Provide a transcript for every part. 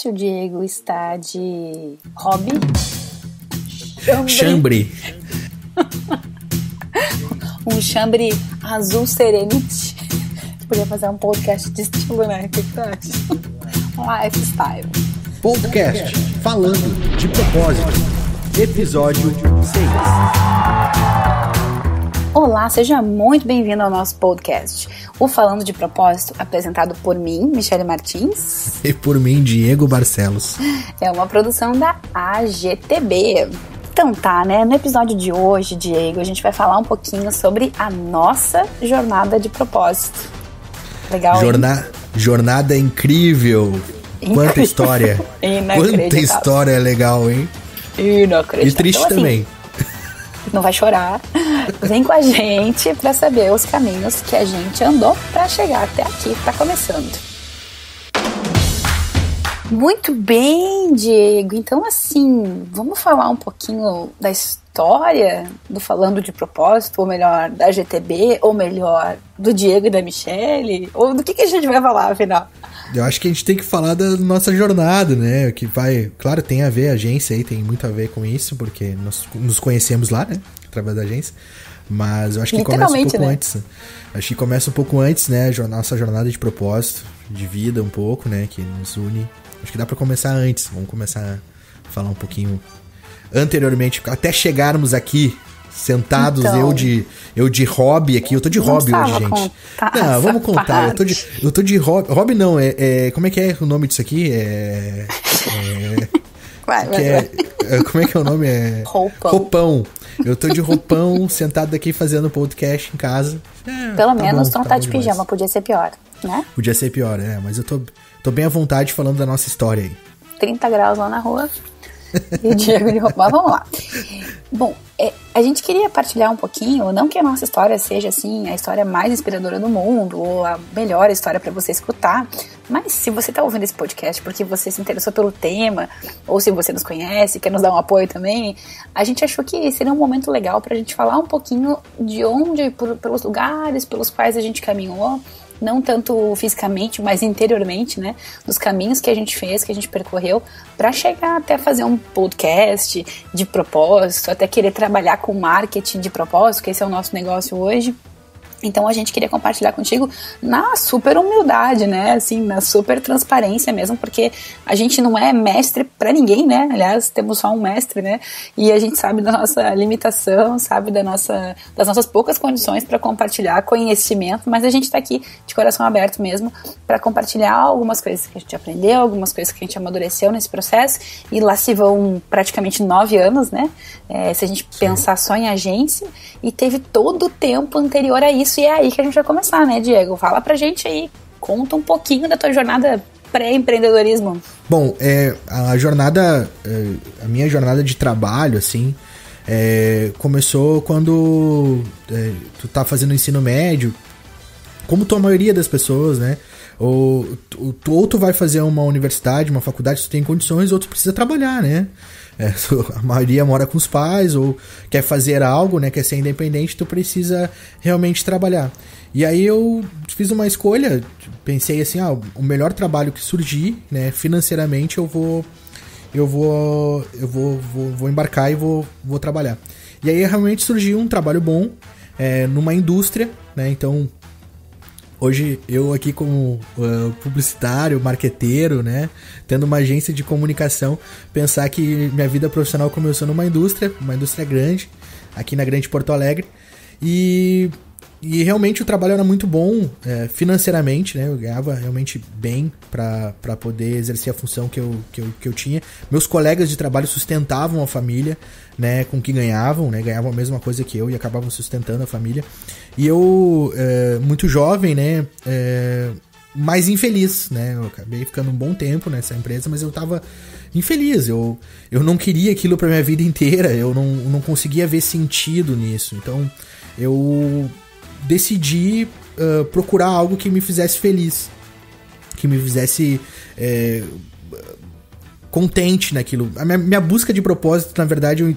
Hoje o Diego está de hobby. Chambre. Um chambre azul Serenity. Podia fazer um podcast de estilo, né? O que tu acha? Lifestyle. Podcast falando de propósito. Episódio 6. Olá, seja muito bem-vindo ao nosso podcast. O Falando de Propósito, apresentado por mim, Michele Martins. E por mim, Diego Barcelos. É uma produção da AGTB. Então tá, né? No episódio de hoje, Diego, a gente vai falar um pouquinho sobre a nossa jornada de propósito. Legal, Jornada incrível. Quanta história. Quanta história legal, hein? Inacreditável. E triste então, também. Não vai chorar. Vem com a gente pra saber os caminhos que a gente andou pra chegar até aqui, tá começando. Muito bem, Diego. Então, assim, vamos falar um pouquinho da história do Falando de Propósito, ou melhor, da GTB, ou melhor, do Diego e da Michele? Ou do que a gente vai falar, afinal? Eu acho que a gente tem que falar da nossa jornada, né? Que vai, claro, tem a ver, a agência aí tem muito a ver com isso, porque nós nos conhecemos lá, né? Através da agência. Mas eu acho que começa um pouco antes. Acho que começa um pouco antes, né? Nossa jornada de propósito, de vida um pouco, né? Que nos une. Acho que dá pra começar antes. Vamos começar a falar um pouquinho anteriormente, até chegarmos aqui. Sentados, então, eu de hobby aqui. Eu tô de hobby hoje, gente. Não, vamos contar. Eu tô de hobby. Hobby não, como é que é o nome disso aqui? Vai. Como é que é o nome? Roupão. Eu tô de roupão, sentado aqui fazendo podcast em casa. Pelo menos tu não tá de pijama, podia ser pior, né? Podia ser pior, mas eu tô bem à vontade falando da nossa história aí. 30 graus lá na rua. E Diego de roupa. Mas vamos lá. Bom, a gente queria partilhar um pouquinho, não que a nossa história seja assim a história mais inspiradora do mundo ou a melhor história para você escutar, mas se você tá ouvindo esse podcast porque você se interessou pelo tema, ou se você nos conhece, quer nos dar um apoio também, a gente achou que seria um momento legal pra gente falar um pouquinho de onde, pelos lugares pelos quais a gente caminhou, não tanto fisicamente, mas interiormente, né? Dos caminhos que a gente fez, que a gente percorreu, para chegar até fazer um podcast de propósito, até querer trabalhar com marketing de propósito, que esse é o nosso negócio hoje. Então a gente queria compartilhar contigo na super humildade, né? Assim, na super transparência mesmo, porque a gente não é mestre pra ninguém, né? Aliás, temos só um mestre, né? E a gente sabe da nossa limitação, sabe das nossas poucas condições para compartilhar conhecimento, mas a gente tá aqui de coração aberto mesmo para compartilhar algumas coisas que a gente aprendeu, algumas coisas que a gente amadureceu nesse processo, e lá se vão praticamente 9 anos, né? Se a gente pensar só em agência, e teve todo o tempo anterior a isso. E é aí que a gente vai começar, né, Diego? Fala pra gente aí, conta um pouquinho da tua jornada pré-empreendedorismo. Bom, a minha jornada de trabalho, assim, começou quando tu tá fazendo ensino médio, como a maioria das pessoas, né? Ou tu vai fazer uma universidade, uma faculdade, se tu tem condições, ou tu precisa trabalhar, né? A maioria mora com os pais ou quer fazer algo, né? Quer ser independente, tu precisa realmente trabalhar. E aí eu fiz uma escolha, pensei assim, o melhor trabalho que surgir, né? Financeiramente eu vou embarcar e vou trabalhar. E aí realmente surgiu um trabalho bom numa indústria, né? Então hoje eu aqui como publicitário, marqueteiro, né, tendo uma agência de comunicação, pensar que minha vida profissional começou numa indústria grande, aqui na Grande Porto Alegre, e realmente o trabalho era muito bom financeiramente, né, eu ganhava realmente bem para poder exercer a função que eu tinha. Meus colegas de trabalho sustentavam a família, né, com o que ganhavam, né, ganhavam a mesma coisa que eu e acabavam sustentando a família. E eu, muito jovem, né, mais infeliz, né, eu acabei ficando um bom tempo nessa empresa, mas eu tava infeliz, eu não queria aquilo pra minha vida inteira, eu não conseguia ver sentido nisso, então eu decidi procurar algo que me fizesse feliz, que me fizesse contente naquilo. A minha busca de propósito, na verdade,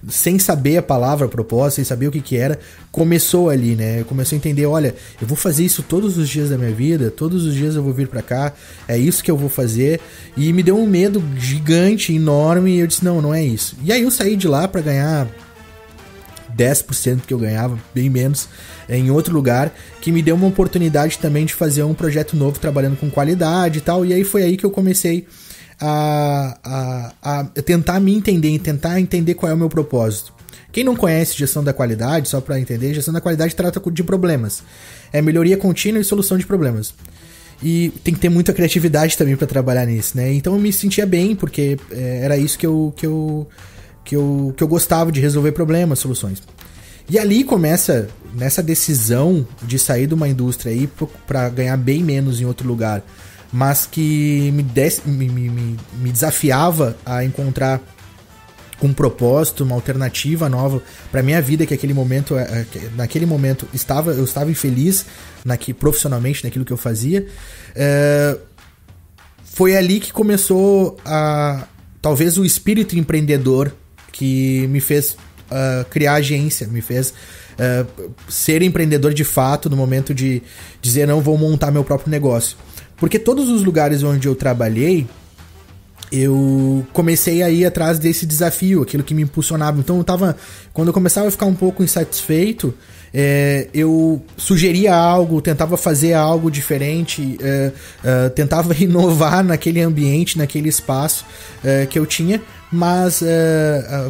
sem saber a palavra propósito, sem saber o que era, começou ali, né? Eu comecei a entender, olha, eu vou fazer isso todos os dias da minha vida, todos os dias eu vou vir pra cá, é isso que eu vou fazer. E me deu um medo gigante, enorme, e eu disse, não é isso. E aí eu saí de lá pra ganhar 10% que eu ganhava, bem menos, em outro lugar, que me deu uma oportunidade também de fazer um projeto novo, trabalhando com qualidade e tal, e aí foi aí que eu comecei a tentar me entender, e tentar entender qual é o meu propósito. Quem não conhece gestão da qualidade, só para entender, gestão da qualidade trata de problemas, é melhoria contínua e solução de problemas. E tem que ter muita criatividade também para trabalhar nisso, né? Então eu me sentia bem, porque era isso que eu gostava, de resolver problemas, soluções. E ali começa, nessa decisão de sair de uma indústria e ir para ganhar bem menos em outro lugar, mas que me desafiava a encontrar um propósito, uma alternativa nova para minha vida, que naquele momento eu estava infeliz profissionalmente naquilo que eu fazia. Foi ali que começou talvez o espírito empreendedor que me fez criar agência, me fez ser empreendedor de fato, no momento de dizer, não, vou montar meu próprio negócio. Porque todos os lugares onde eu trabalhei, eu comecei a ir atrás desse desafio, aquilo que me impulsionava. Então quando eu começava a ficar um pouco insatisfeito, eu sugeria algo, tentava fazer algo diferente, tentava inovar naquele ambiente, naquele espaço que eu tinha, mas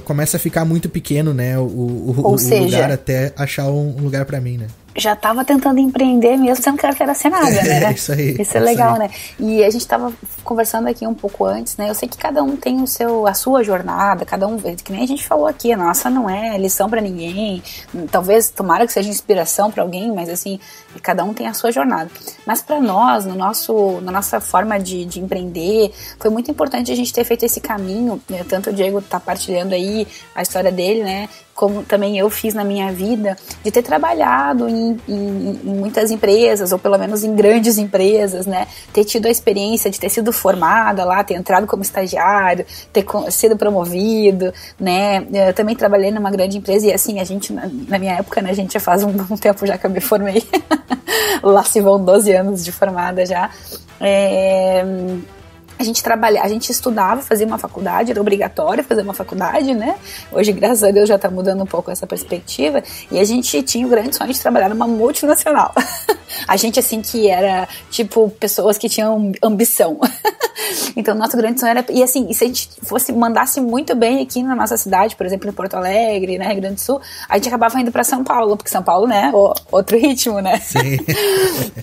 começa a ficar muito pequeno, né, o lugar, até achar um lugar pra mim, né. Já estava tentando empreender mesmo, sendo que era ser nada, né? Isso aí. Isso é legal, né? E a gente estava conversando aqui um pouco antes, né? Eu sei que cada um tem a sua jornada, cada um, que nem a gente falou aqui, a nossa não é lição para ninguém, talvez, tomara que seja inspiração para alguém, mas assim, cada um tem a sua jornada. Mas para nós, na nossa forma de empreender, foi muito importante a gente ter feito esse caminho, né? Tanto o Diego tá partilhando aí a história dele, né? Como também eu fiz na minha vida, de ter trabalhado em muitas empresas, ou pelo menos em grandes empresas, né? Ter tido a experiência de ter sido formada lá, ter entrado como estagiário, ter sido promovido, né? Eu também trabalhei numa grande empresa e assim, a gente, na minha época, né? A gente já faz um tempo já que eu me formei. Lá se vão 12 anos de formada já. A gente estudava, fazia uma faculdade, era obrigatório fazer uma faculdade, né? Hoje, graças a Deus, já tá mudando um pouco essa perspectiva. E a gente tinha o grande sonho de trabalhar numa multinacional. A gente, assim, que era, tipo, pessoas que tinham ambição. Então, nosso grande sonho era... E, assim, se a gente mandasse muito bem aqui na nossa cidade, por exemplo, em Porto Alegre, né, Rio Grande do Sul, a gente acabava indo pra São Paulo, porque São Paulo, né, outro ritmo, né? Sim.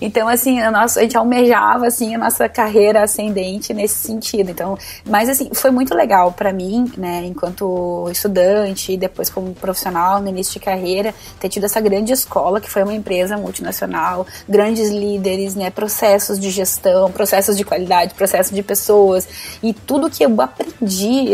Então, assim, a gente almejava, assim, a nossa carreira ascendente nesse sentido. Então, mas assim, foi muito legal pra mim, né, enquanto estudante e depois como profissional no início de carreira, ter tido essa grande escola que foi uma empresa multinacional, grandes líderes, né, processos de gestão, processos de qualidade, processos de pessoas, e tudo que eu aprendi,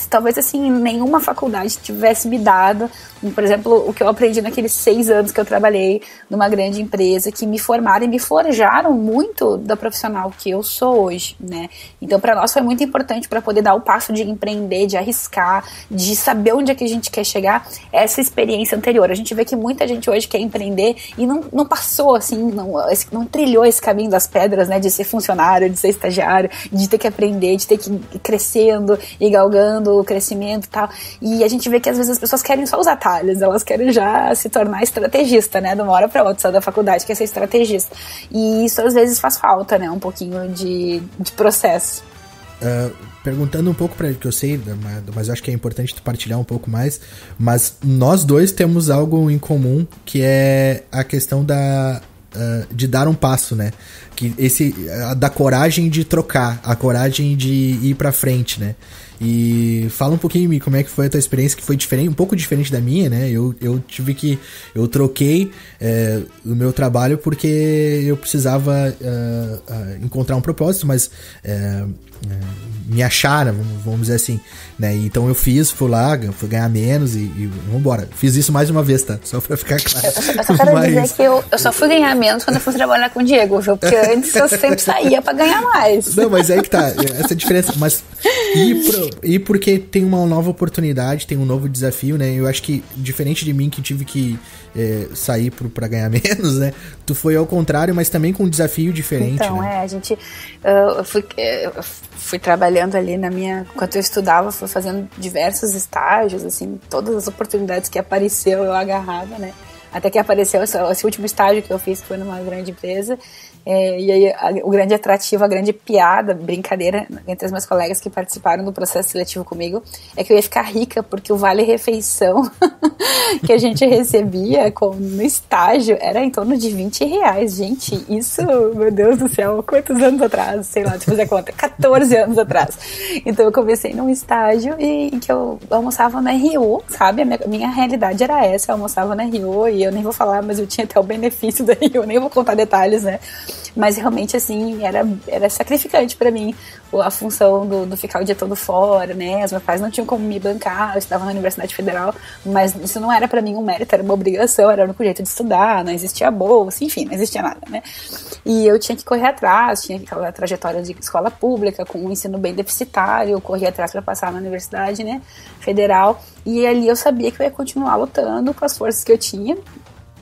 talvez assim, nenhuma faculdade tivesse me dado, por exemplo, o que eu aprendi naqueles 6 anos que eu trabalhei numa grande empresa, que me formaram e me forjaram muito da profissional que eu sou hoje, né? Então, para nós foi muito importante para poder dar o passo de empreender, de arriscar, de saber onde é que a gente quer chegar, essa experiência anterior. A gente vê que muita gente hoje quer empreender e não passou, assim, não trilhou esse caminho das pedras, né? De ser funcionário, de ser estagiário, de ter que aprender, de ter que ir crescendo e galgando o crescimento e tal. E a gente vê que às vezes as pessoas querem só os atalhos, elas querem já se tornar estrategista, né? De uma hora para outra, só da faculdade, quer ser estrategista. E isso às vezes faz falta, né? Um pouquinho de processo. Perguntando um pouco para que eu sei, mas eu acho que é importante tu partilhar um pouco mais, mas nós dois temos algo em comum, que é a questão de dar um passo, né? Da coragem de trocar, a coragem de ir pra frente, né? E fala um pouquinho como é que foi a tua experiência, que foi diferente, um pouco diferente da minha, né? Eu troquei o meu trabalho porque eu precisava encontrar um propósito, mas me achar, vamos dizer assim, né? Então eu fui lá, fui ganhar menos e vambora. Fiz isso mais uma vez, tá? Só pra ficar claro. Eu só quero dizer que eu só fui ganhar menos quando eu fui trabalhar com o Diego, viu? Porque antes eu sempre saía pra ganhar mais. Não, mas aí que tá, essa diferença. Mas e porque tem uma nova oportunidade, tem um novo desafio, né? Eu acho que, diferente de mim, que tive que sair pra ganhar menos, né? Tu foi ao contrário, mas também com um desafio diferente, então, né? a gente... Eu fui trabalhando ali enquanto eu estudava, fui fazendo diversos estágios, assim, todas as oportunidades que apareceu eu agarrava, né? Até que apareceu esse último estágio que eu fiz, que foi numa grande empresa. E aí o grande atrativo, a grande piada, brincadeira entre os meus colegas que participaram do processo seletivo comigo é que eu ia ficar rica, porque o vale-refeição que a gente recebia no estágio era em torno de R$20. Gente, isso, meu Deus do céu, quantos anos atrás? Sei lá, deixa eu fazer a conta, 14 anos atrás. Então eu comecei num estágio em que eu almoçava na RU, sabe? A minha realidade era essa, eu almoçava na RU e eu nem vou falar, mas eu tinha até o benefício da RU, nem vou contar detalhes, né? Mas realmente, assim, era sacrificante pra mim a função do ficar o dia todo fora, né? Os meus pais não tinham como me bancar, eu estudava na Universidade Federal, mas isso não era pra mim um mérito, era uma obrigação, era o único jeito de estudar, não existia bolsa, enfim, não existia nada, né? E eu tinha que correr atrás, tinha aquela trajetória de escola pública, com um ensino bem deficitário, eu corria atrás pra passar na Universidade, né, Federal, e ali eu sabia que eu ia continuar lutando com as forças que eu tinha,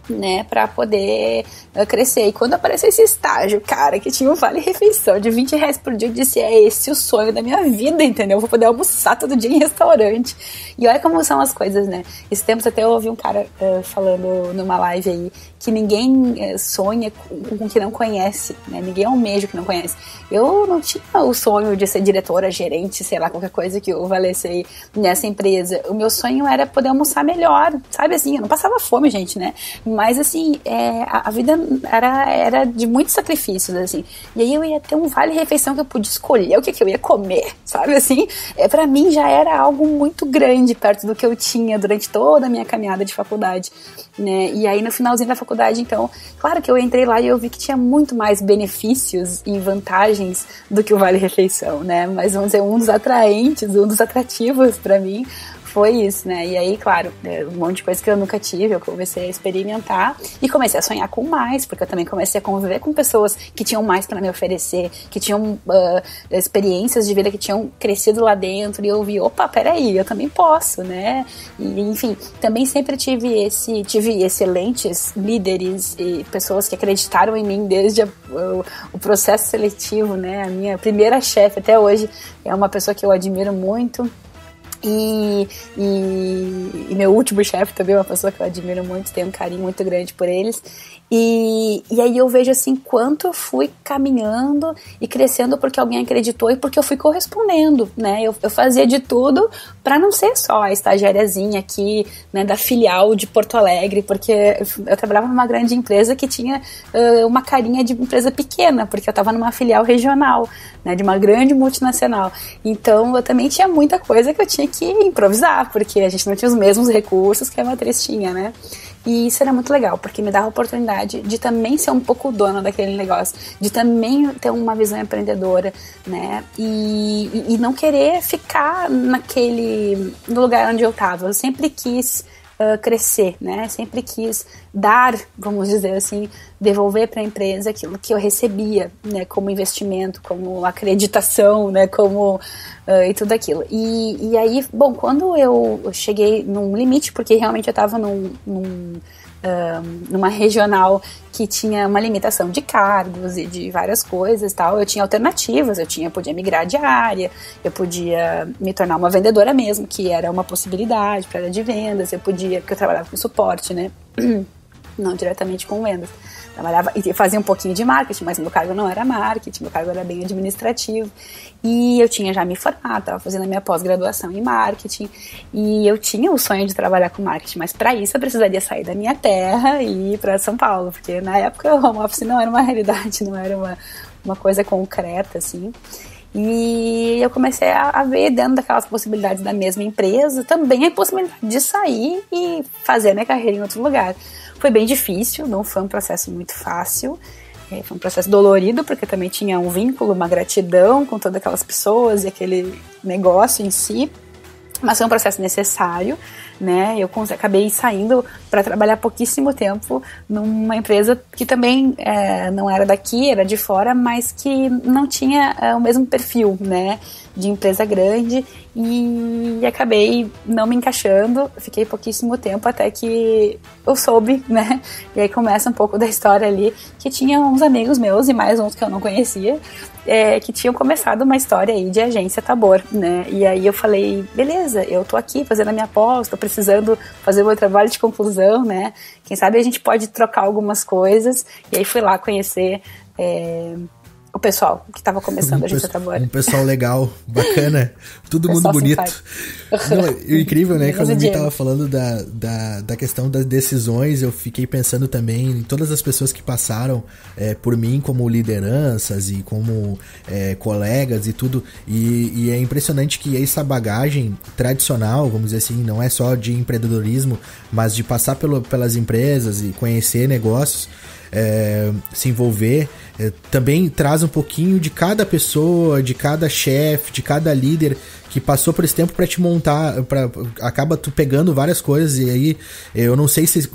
né, pra poder crescer. E quando apareceu esse estágio, cara, que tinha um vale-refeição de R$20 por dia, eu disse, é esse o sonho da minha vida, entendeu? Eu vou poder almoçar todo dia em restaurante. E olha como são as coisas, né? Esse tempo até eu ouvi um cara falando numa live aí, que ninguém sonha com o que não conhece, né? Ninguém almeja o que não conhece. Eu não tinha o sonho de ser diretora, gerente, sei lá, qualquer coisa que eu valesse nessa empresa. O meu sonho era poder almoçar melhor, sabe assim? Eu não passava fome, gente, né? Mas, assim, a vida era de muitos sacrifícios, assim. E aí eu ia ter um vale-refeição que eu podia escolher o que eu ia comer, sabe, assim? Pra mim já era algo muito grande perto do que eu tinha durante toda a minha caminhada de faculdade, né? E aí no finalzinho da faculdade, então, claro que eu entrei lá e eu vi que tinha muito mais benefícios e vantagens do que o vale-refeição, né? Mas, vamos dizer, um dos atrativos pra mim foi isso, né? E aí, claro, um monte de coisa que eu nunca tive, eu comecei a experimentar e comecei a sonhar com mais, porque eu também comecei a conviver com pessoas que tinham mais para me oferecer, que tinham experiências de vida que tinham crescido lá dentro, e eu vi, opa, peraí, eu também posso, né? E, enfim, também sempre tive excelentes líderes e pessoas que acreditaram em mim desde o processo seletivo, né? A minha primeira chefe até hoje é uma pessoa que eu admiro muito. E meu último chefe também é uma pessoa que eu admiro muito, tenho um carinho muito grande por eles. E aí eu vejo assim quanto eu fui caminhando e crescendo porque alguém acreditou e porque eu fui correspondendo, né? Eu fazia de tudo para não ser só a estagiáriazinha aqui, né, da filial de Porto Alegre, porque eu trabalhava numa grande empresa que tinha uma carinha de empresa pequena, porque eu estava numa filial regional, né, de uma grande multinacional. Então eu também tinha muita coisa que eu tinha que improvisar, porque a gente não tinha os mesmos recursos que a matriz tinha, né? E isso era muito legal, porque me dava a oportunidade de também ser um pouco dona daquele negócio, de também ter uma visão empreendedora, né? E não querer ficar no lugar onde eu estava. Eu sempre quis crescer, né? Sempre quis dar, vamos dizer assim, devolver para a empresa aquilo que eu recebia, né? Como investimento, como acreditação, né? Como e tudo aquilo. E aí, bom, quando eu cheguei num limite, porque realmente eu estava numa regional que tinha uma limitação de cargos e de várias coisas e tal, eu tinha alternativas, eu podia migrar de área, eu podia me tornar uma vendedora mesmo, que era uma possibilidade para a área de vendas, porque eu trabalhava com suporte, né, não diretamente com vendas. Trabalhava e fazia um pouquinho de marketing, mas meu cargo não era marketing, meu cargo era bem administrativo. E eu tinha já me formado, estava fazendo a minha pós-graduação em marketing. E eu tinha o sonho de trabalhar com marketing, mas para isso eu precisaria sair da minha terra e ir para São Paulo, porque na época o home office não era uma realidade, não era uma coisa concreta, assim. E eu comecei a ver, dentro daquelas possibilidades da mesma empresa, também a possibilidade de sair e fazer minha carreira em outro lugar. Foi bem difícil, não foi um processo muito fácil, Foi um processo dolorido, porque também tinha um vínculo, uma gratidão com todas aquelas pessoas e aquele negócio em si, mas foi um processo necessário, né? Eu acabei saindo para trabalhar pouquíssimo tempo numa empresa que também não era daqui, era de fora, mas que não tinha o mesmo perfil, né, de empresa grande, e acabei não me encaixando. Fiquei pouquíssimo tempo até que eu soube, né, e aí começa um pouco da história ali, que tinha uns amigos meus e mais uns que eu não conhecia, que tinham começado uma história aí de agência Tabor, né, e aí eu falei, beleza, eu tô aqui fazendo a minha pós, tô precisando fazer o meu trabalho de conclusão, né, quem sabe a gente pode trocar algumas coisas, e aí fui lá conhecer o pessoal que estava começando a agência Tabor. Um pessoal legal, bacana, todo mundo bonito. Não, é incrível, né? Quando a gente tava falando da questão das decisões, eu fiquei pensando também em todas as pessoas que passaram por mim como lideranças e como colegas e tudo. E é impressionante que essa bagagem tradicional, vamos dizer assim, não é só de empreendedorismo, mas de passar pelas empresas e conhecer negócios, se envolver, também traz um pouquinho de cada pessoa, de cada chefe, de cada líder que passou por esse tempo para te montar, acaba tu pegando várias coisas. E aí eu não sei se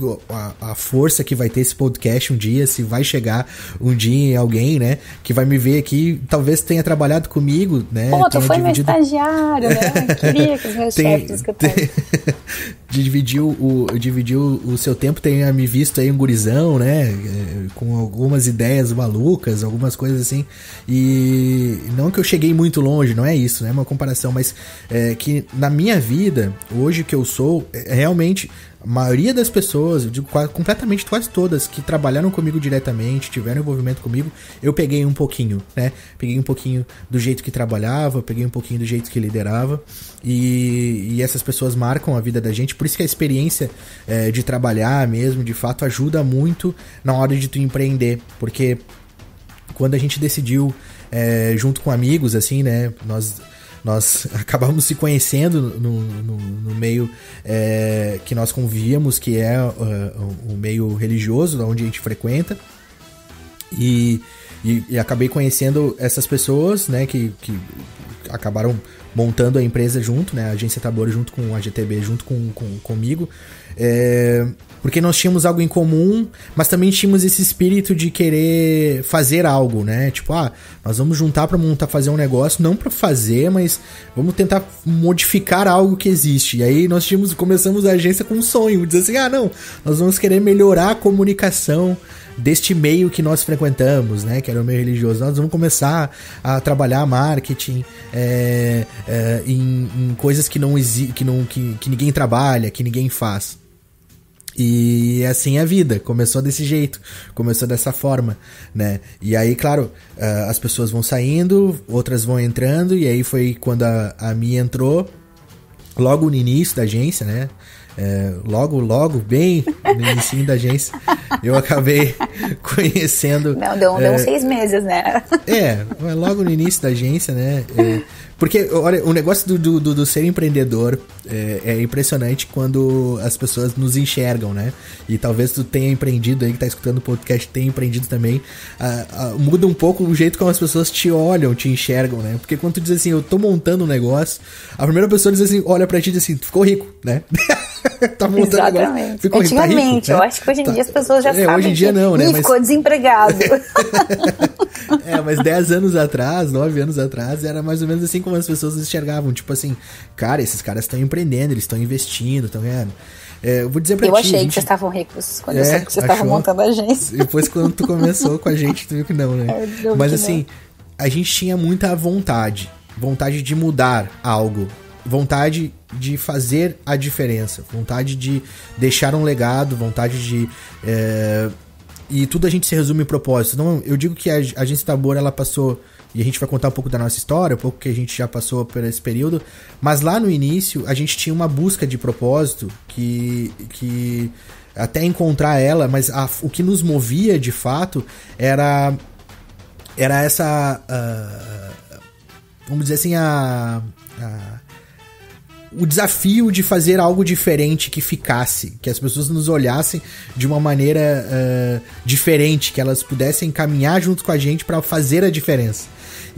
a força que vai ter esse podcast um dia, se vai chegar um dia em alguém, né, que vai me ver aqui, talvez tenha trabalhado comigo, né. Pô, tu foi meu estagiário, né, eu queria que os meus chefes escutassem. Dividiu o seu tempo, tenha me visto aí um gurizão, né, com algumas ideias malucas, algumas coisas assim, e não que eu cheguei muito longe, não é isso, não é uma comparação, mas que na minha vida, hoje que eu sou, realmente, a maioria das pessoas, eu digo completamente quase todas, que trabalharam comigo diretamente, tiveram envolvimento comigo, eu peguei um pouquinho, né? Peguei um pouquinho do jeito que trabalhava, peguei um pouquinho do jeito que liderava, e essas pessoas marcam a vida da gente, por isso que a experiência de trabalhar mesmo, de fato, ajuda muito na hora de tu empreender, porque quando a gente decidiu, junto com amigos, assim, né, nós acabamos se conhecendo no meio que nós convivíamos, que é o meio religioso, onde a gente frequenta, e acabei conhecendo essas pessoas, né, que acabaram montando a empresa junto, né, a Agência Tabor junto com a GTB, junto comigo, porque nós tínhamos algo em comum, mas também tínhamos esse espírito de querer fazer algo, né? Tipo, nós vamos juntar pra fazer um negócio, não pra fazer, mas vamos tentar modificar algo que existe. E aí nós começamos a agência com um sonho, dizer assim, não, nós vamos querer melhorar a comunicação deste meio que nós frequentamos, né, que era o meio religioso. Nós vamos começar a trabalhar marketing em coisas que ninguém trabalha, que ninguém faz. E assim é a vida, começou desse jeito, começou dessa forma, né? E aí, claro, as pessoas vão saindo, outras vão entrando, e aí foi quando a Mia entrou, logo no início da agência, né? Logo, bem no início da agência, eu acabei conhecendo... Não, deu uns 6 meses, né? Logo no início da agência, né? Porque, olha, o negócio do ser empreendedor é impressionante quando as pessoas nos enxergam, né? E talvez tu tenha empreendido aí, que tá escutando o podcast, tenha empreendido também. Muda um pouco o jeito como as pessoas te olham, te enxergam, né? Porque quando tu diz assim, eu tô montando um negócio, a primeira pessoa diz assim, olha pra ti e diz assim, tu ficou rico, né? Tá montando agora. Ficou rico, antigamente, tá rico, eu acho que hoje em dia as pessoas já sabem. Hoje em dia não, né? Mas... ficou desempregado. Mas 10 anos atrás, 9 anos atrás, era mais ou menos assim como as pessoas enxergavam. Tipo assim, cara, esses caras estão empreendendo, eles estão investindo, estão ganhando. Eu vou dizer pra ti... Eu achei que vocês estavam ricos quando eu soube que vocês estavam montando a agência. Depois quando tu começou com a gente, tu viu que não, né? Mas assim, a gente tinha muita vontade de mudar algo, vontade de fazer a diferença, vontade de deixar um legado, vontade de... E tudo a gente se resume em propósito. Então, eu digo que a Agência Tabor, ela passou... E a gente vai contar um pouco da nossa história, um pouco que a gente já passou por esse período. Mas lá no início, a gente tinha uma busca de propósito que até encontrar ela, mas o que nos movia, de fato, era essa... vamos dizer assim, o desafio de fazer algo diferente que ficasse, que as pessoas nos olhassem de uma maneira diferente, que elas pudessem caminhar junto com a gente para fazer a diferença.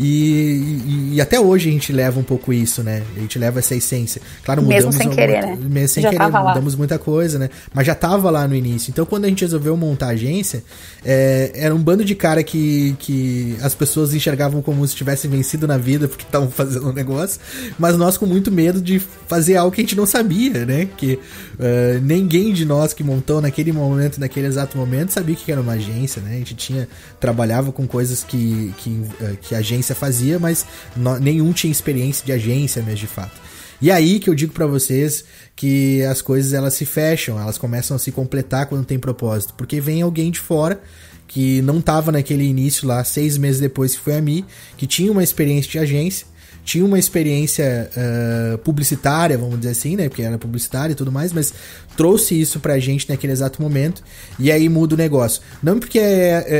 E até hoje a gente leva um pouco isso, né? A gente leva essa essência. Claro, mudamos... Mesmo sem querer, né? Mesmo sem querer, mudamos muita coisa, né? Mas já tava lá no início. Então, quando a gente resolveu montar a agência, era um bando de cara que as pessoas enxergavam como se tivessem vencido na vida porque estavam fazendo um negócio, mas nós com muito medo de fazer algo que a gente não sabia, né? Que ninguém de nós que montou naquele momento, naquele exato momento, sabia que era uma agência, né? A gente trabalhava com coisas que a agência fazia, mas nenhum tinha experiência de agência mesmo, de fato. E aí que eu digo pra vocês que as coisas elas se fecham, elas começam a se completar quando tem propósito, porque vem alguém de fora que não tava naquele início lá, 6 meses depois que foi a mim, que tinha uma experiência de agência, tinha uma experiência publicitária, vamos dizer assim, né, porque era publicitária e tudo mais, mas trouxe isso pra gente naquele exato momento, e aí muda o negócio. Não porque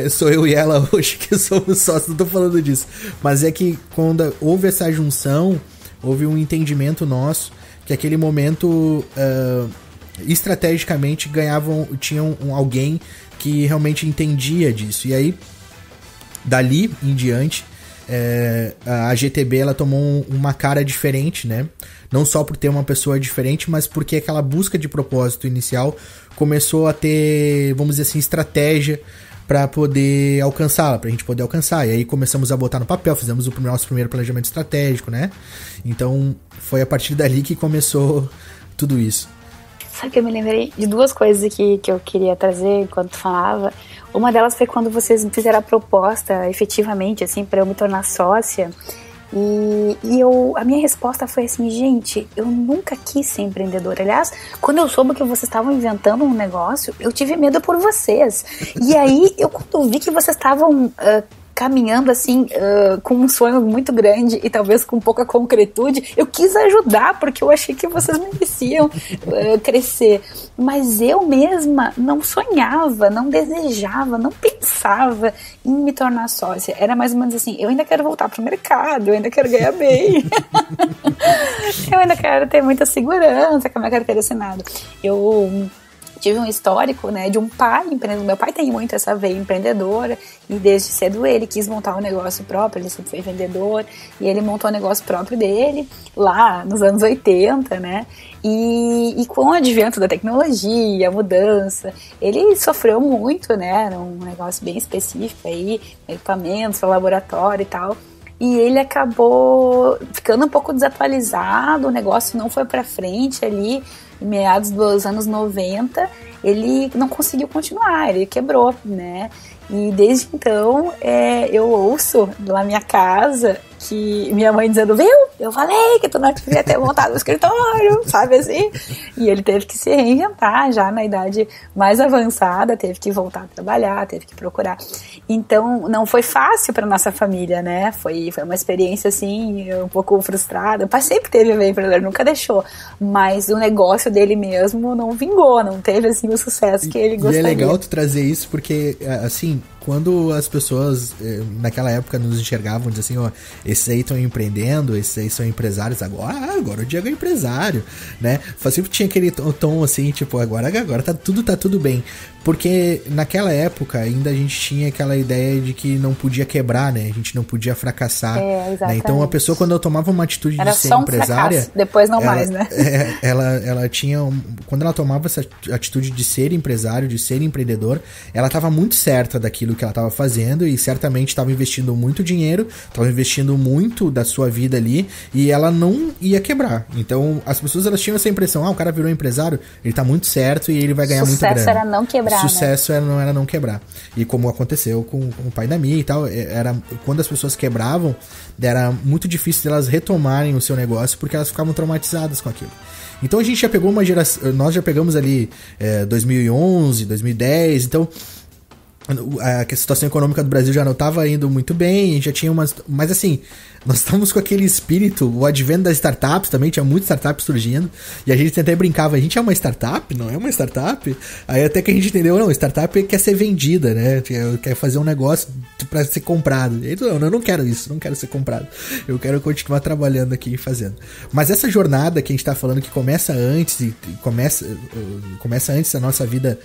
sou eu e ela hoje que somos sócios, não tô falando disso, mas é que quando houve essa junção, houve um entendimento nosso, que aquele momento, estrategicamente, tinham alguém que realmente entendia disso, e aí, dali em diante, a GTB ela tomou uma cara diferente, né? Não só por ter uma pessoa diferente, mas porque aquela busca de propósito inicial começou a ter, vamos dizer assim, estratégia para poder alcançá-la, pra gente poder alcançar. E aí começamos a botar no papel, fizemos o nosso primeiro planejamento estratégico, né? Então foi a partir dali que começou tudo isso. Sabe que eu me lembrei de 2 coisas aqui que eu queria trazer enquanto tu falava. Uma delas foi quando vocês fizeram a proposta, efetivamente, assim, para eu me tornar sócia. E a minha resposta foi assim, gente, eu nunca quis ser empreendedora. Aliás, quando eu soube que vocês estavam inventando um negócio, eu tive medo por vocês. E aí, quando vi que vocês estavam... caminhando assim, com um sonho muito grande e talvez com pouca concretude, eu quis ajudar porque eu achei que vocês mereciam crescer, mas eu mesma não sonhava, não desejava, não pensava em me tornar sócia. Era mais ou menos assim, eu ainda quero voltar pro mercado, eu ainda quero ganhar bem, eu ainda quero ter muita segurança com a minha carteira assinada. Eu tive um histórico, né, de um pai empreendedor. Meu pai tem muito essa veia empreendedora e desde cedo ele quis montar um negócio próprio, ele sempre foi vendedor e ele montou um negócio próprio dele lá nos anos 80, né, e com o advento da tecnologia, a mudança, ele sofreu muito, né, era um negócio bem específico aí, equipamentos para laboratório e tal. E ele acabou ficando um pouco desatualizado, o negócio não foi pra frente ali, em meados dos anos 90, ele não conseguiu continuar, ele quebrou, né? E desde então, eu ouço lá na minha casa que minha mãe dizendo, viu? Eu falei que tu não devia ter montado o escritório, sabe assim? E ele teve que se reinventar já na idade mais avançada, teve que voltar a trabalhar, teve que procurar. Então, não foi fácil para nossa família, né? Foi uma experiência, assim, um pouco frustrada. O pai sempre teve a ver empreendedor, nunca deixou. Mas o negócio dele mesmo não vingou, não teve, assim, o sucesso que ele gostaria. E é legal tu trazer isso porque, assim, quando as pessoas naquela época nos enxergavam, diziam assim, ó, esses aí estão empreendendo, esses aí são empresários, agora o Diego é empresário, né? Sempre tinha aquele tom assim, tipo, agora tá tudo bem. Porque naquela época ainda a gente tinha aquela ideia de que não podia quebrar, né? A gente não podia fracassar. Né? Então a pessoa, quando ela tomava uma atitude de ser empresária... Fracasso. Depois não mais, né? Ela tinha... Quando ela tomava essa atitude de ser empresário, de ser empreendedor, ela estava muito certa daquilo que ela estava fazendo e certamente estava investindo muito dinheiro, estava investindo muito da sua vida ali e ela não ia quebrar. Então as pessoas elas tinham essa impressão, o cara virou empresário, ele tá muito certo e ele vai ganhar muito grana. Sucesso era não quebrar. Sucesso não era não quebrar. E como aconteceu com o pai da Mia e tal, quando as pessoas quebravam, era muito difícil delas retomarem o seu negócio porque elas ficavam traumatizadas com aquilo. Então a gente já pegou uma geração, nós já pegamos ali 2011, 2010, então a situação econômica do Brasil já não estava indo muito bem, já tinha umas... Mas assim, nós estamos com aquele espírito, o advento das startups também, tinha muitas startups surgindo, e a gente até brincava, a gente é uma startup? Não é uma startup? Aí até que a gente entendeu, não, startup quer ser vendida, né? Quer fazer um negócio para ser comprado. E eu não quero isso, não quero ser comprado. Eu quero continuar trabalhando aqui e fazendo. Mas essa jornada que a gente tá falando, que começa antes, começa antes da nossa vida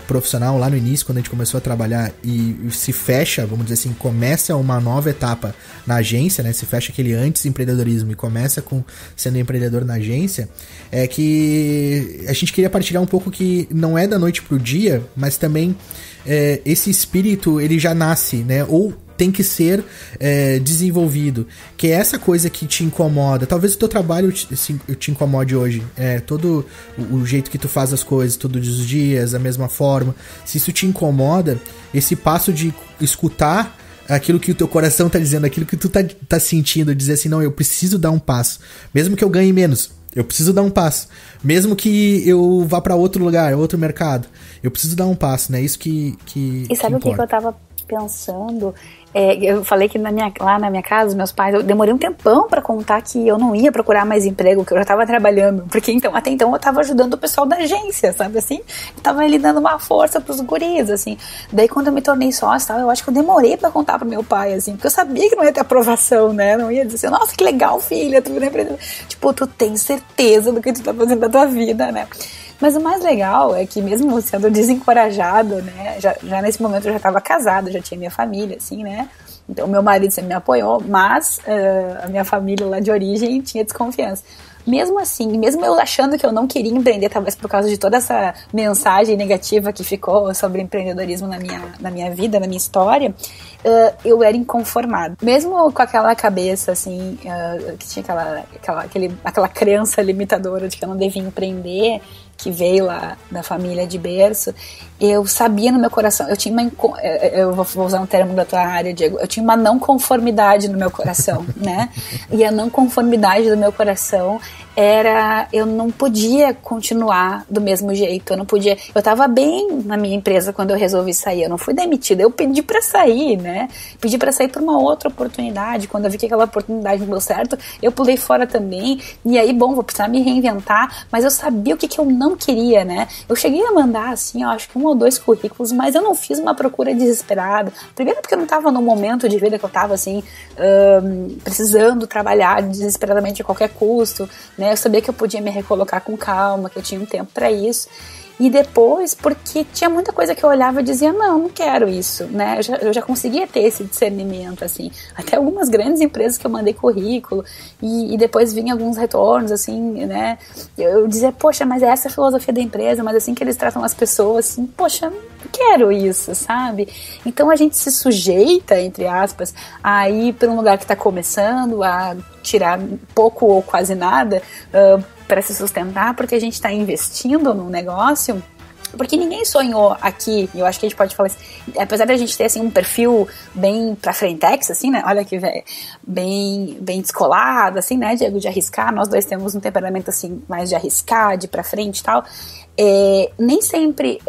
profissional, lá no início, quando a gente começou a trabalhar e se fecha, vamos dizer assim, começa uma nova etapa na agência, né? Se fecha aquele antes empreendedorismo e começa com sendo empreendedor na agência, é que a gente queria partilhar um pouco que não é da noite pro dia, mas também esse espírito, ele já nasce, né? Ou tem que ser desenvolvido, que é essa coisa que te incomoda. Talvez o teu trabalho te incomode hoje, todo o jeito que tu faz as coisas todos os dias, da mesma forma. Se isso te incomoda, esse passo de escutar aquilo que o teu coração tá dizendo, aquilo que tu tá sentindo, dizer assim, não, eu preciso dar um passo, mesmo que eu ganhe menos, eu preciso dar um passo, mesmo que eu vá para outro lugar, outro mercado, eu preciso dar um passo, né? Isso que E sabe o que eu tava pensando? Eu falei que lá na minha casa, meus pais, eu demorei um tempão pra contar que eu não ia procurar mais emprego, que eu já tava trabalhando, porque até então eu tava ajudando o pessoal da agência, sabe assim? Eu tava ali dando uma força pros guris, assim. Daí quando eu me tornei sócia, eu acho que eu demorei pra contar pro meu pai, assim, porque eu sabia que não ia ter aprovação, né? Não ia dizer assim, nossa, que legal, filha, tu virou empreendedora. Tipo, tu tem certeza do que tu tá fazendo da tua vida, né? Mas o mais legal é que mesmo sendo desencorajado, né, já nesse momento eu já estava casada, já tinha minha família, assim, né, então meu marido sempre me apoiou, mas a minha família lá de origem tinha desconfiança. Mesmo assim, mesmo eu achando que eu não queria empreender, talvez por causa de toda essa mensagem negativa que ficou sobre empreendedorismo na minha vida, na minha história, eu era inconformada. Mesmo com aquela cabeça, assim, que tinha aquela crença limitadora de que eu não devia empreender, que veio lá da família de berço, eu sabia no meu coração, eu vou usar um termo da tua área, Diego, eu tinha uma não conformidade no meu coração, né? E a não conformidade do meu coração eu não podia continuar do mesmo jeito, eu tava bem na minha empresa quando eu resolvi sair, eu não fui demitida, eu pedi pra sair, né? Pedi pra sair por uma outra oportunidade, quando eu vi que aquela oportunidade não deu certo, eu pulei fora também, e aí, vou precisar me reinventar, mas eu sabia o que eu não queria, né? Eu cheguei a mandar, assim, eu acho que 1 ou 2 currículos, mas eu não fiz uma procura desesperada, primeiro porque eu não tava no momento de vida que eu tava, assim, precisando trabalhar desesperadamente a qualquer custo, né? Eu sabia que eu podia me recolocar com calma, que eu tinha um tempo para isso. E depois, porque tinha muita coisa que eu olhava e dizia, não quero isso, né? Eu já conseguia ter esse discernimento, assim. Até algumas grandes empresas que eu mandei currículo e depois vinha alguns retornos, assim, né? Eu dizia, poxa, mas essa é a filosofia da empresa, mas assim que eles tratam as pessoas, assim, poxa, não quero isso, sabe? Então a gente se sujeita, entre aspas, a ir para um lugar que está começando, a tirar pouco ou quase nada para se sustentar, porque a gente está investindo num negócio, porque ninguém sonhou aqui, eu acho que a gente pode falar assim, apesar de a gente ter assim, um perfil bem pra frentex, assim, né, olha que velho, bem descolado, assim, né, Diego, de arriscar, nós dois temos um temperamento assim, mais de arriscar, de pra frente e tal, nem sempre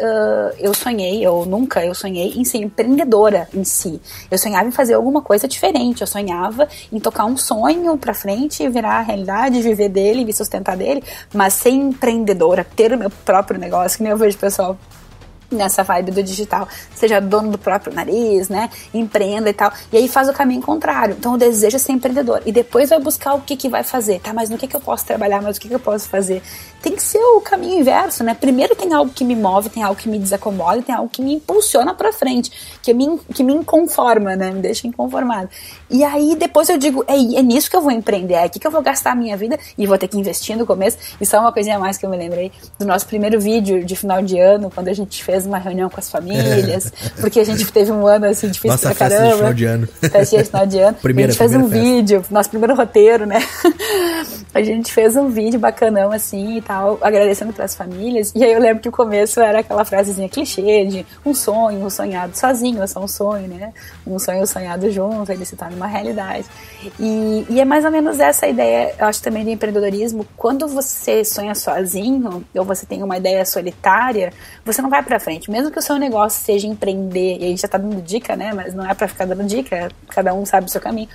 nunca eu sonhei em ser empreendedora em si. Eu sonhava em fazer alguma coisa diferente, eu sonhava em tocar um sonho pra frente, virar a realidade, viver dele, me sustentar dele, mas ser empreendedora, ter o meu próprio negócio, que nem eu vejo pessoal nessa vibe do digital, seja dono do próprio nariz, né, empreenda e tal, e aí faz o caminho contrário, então o desejo é ser empreendedor, e depois vai buscar o que vai fazer, tá, mas no que eu posso trabalhar, mas o que eu posso fazer, tem que ser o caminho inverso, né, primeiro tem algo que me move, tem algo que me desacomoda, tem algo que me impulsiona pra frente, que me inconforma, né, me deixa inconformado, e aí depois eu digo, é nisso que eu vou empreender, é aqui que eu vou gastar a minha vida, e vou ter que investir no começo, e só uma coisinha a mais que eu me lembrei, do nosso primeiro vídeo de final de ano, quando a gente fez uma reunião com as famílias, porque a gente teve um ano assim difícil pra caramba. Nossa, festa de final de ano. Festa de final de ano. A gente fez um vídeo, nosso primeiro roteiro, né? A gente fez um vídeo bacanão assim e tal, agradecendo pras famílias, e aí eu lembro que o começo era aquela frasezinha clichê de um sonho sonhado sozinho, é só um sonho, né? Um sonho sonhado junto, ele se torna uma realidade. E é mais ou menos essa ideia, eu acho também, de empreendedorismo. Quando você sonha sozinho, ou você tem uma ideia solitária, você não vai pra frente. frente. Mesmo que o seu negócio seja empreender, e a gente já tá dando dica, né, mas não é pra ficar dando dica, cada um sabe o seu caminho,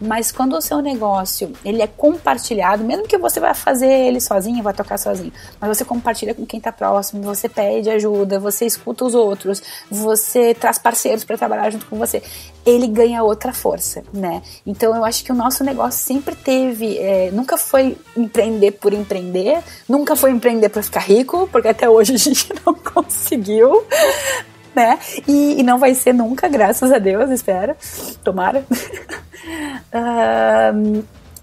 mas quando o seu negócio, ele é compartilhado, mesmo que você vai fazer ele sozinho, vai tocar sozinho, mas você compartilha com quem tá próximo, você pede ajuda, você escuta os outros, você traz parceiros para trabalhar junto com você, ele ganha outra força, né? Então eu acho que o nosso negócio sempre teve, nunca foi empreender por empreender, nunca foi empreender para ficar rico, porque até hoje a gente não conseguiu, né? E não vai ser nunca, graças a Deus, espero, tomara.